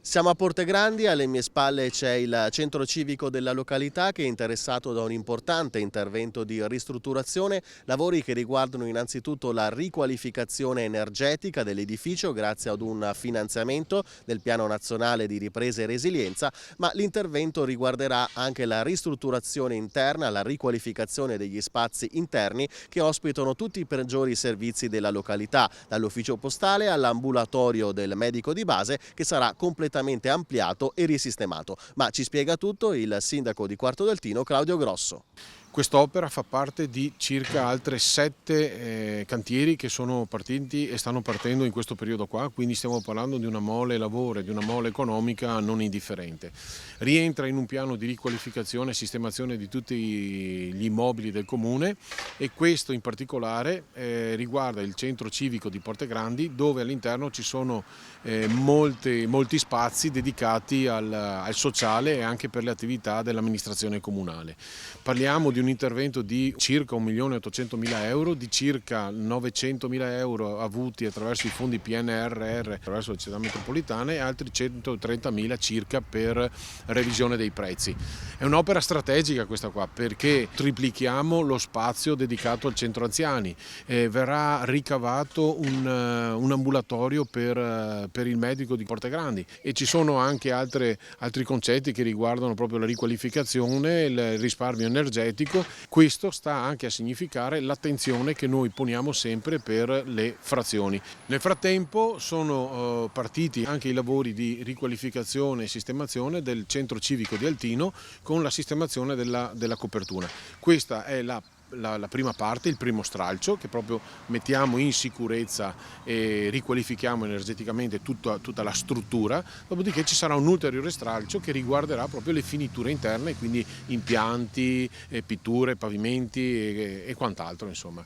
Siamo a Portegrandi, alle mie spalle c'è il centro civico della località che è interessato da un importante intervento di ristrutturazione, lavori che riguardano innanzitutto la riqualificazione energetica dell'edificio grazie ad un finanziamento del Piano Nazionale di Ripresa e Resilienza, ma l'intervento riguarderà anche la ristrutturazione interna, la riqualificazione degli spazi interni che ospitano tutti i peggiori servizi della località, dall'ufficio postale all'ambulatorio del medico di base che sarà completamente ampliato e risistemato. Ma ci spiega tutto il sindaco di Quarto Deltino, Claudio Grosso. Quest'opera fa parte di circa altre 7 cantieri che sono partiti e stanno partendo in questo periodo qua, quindi stiamo parlando di una mole lavoro e di una mole economica non indifferente. Rientra in un piano di riqualificazione e sistemazione di tutti gli immobili del comune e questo in particolare riguarda il centro civico di Portegrandi, dove all'interno ci sono molti spazi dedicati al sociale e anche per le attività dell'amministrazione comunale. Parliamo di un intervento di circa 1.800.000 euro, di circa 900.000 euro avuti attraverso i fondi PNRR attraverso le città metropolitane e altri 130.000 circa per revisione dei prezzi. È un'opera strategica questa qua perché triplichiamo lo spazio dedicato al centro anziani, verrà ricavato un ambulatorio per il medico di Portegrandi e ci sono anche altri concetti che riguardano proprio la riqualificazione, il risparmio energetico. Questo sta anche a significare l'attenzione che noi poniamo sempre per le frazioni. Nel frattempo sono partiti anche i lavori di riqualificazione e sistemazione del centro civico di Altino con la sistemazione della copertura. Questa è la prima parte, il primo stralcio che proprio mettiamo in sicurezza e riqualifichiamo energeticamente tutta la struttura, dopodiché ci sarà un ulteriore stralcio che riguarderà proprio le finiture interne, quindi impianti, pitture, pavimenti e quant'altro insomma.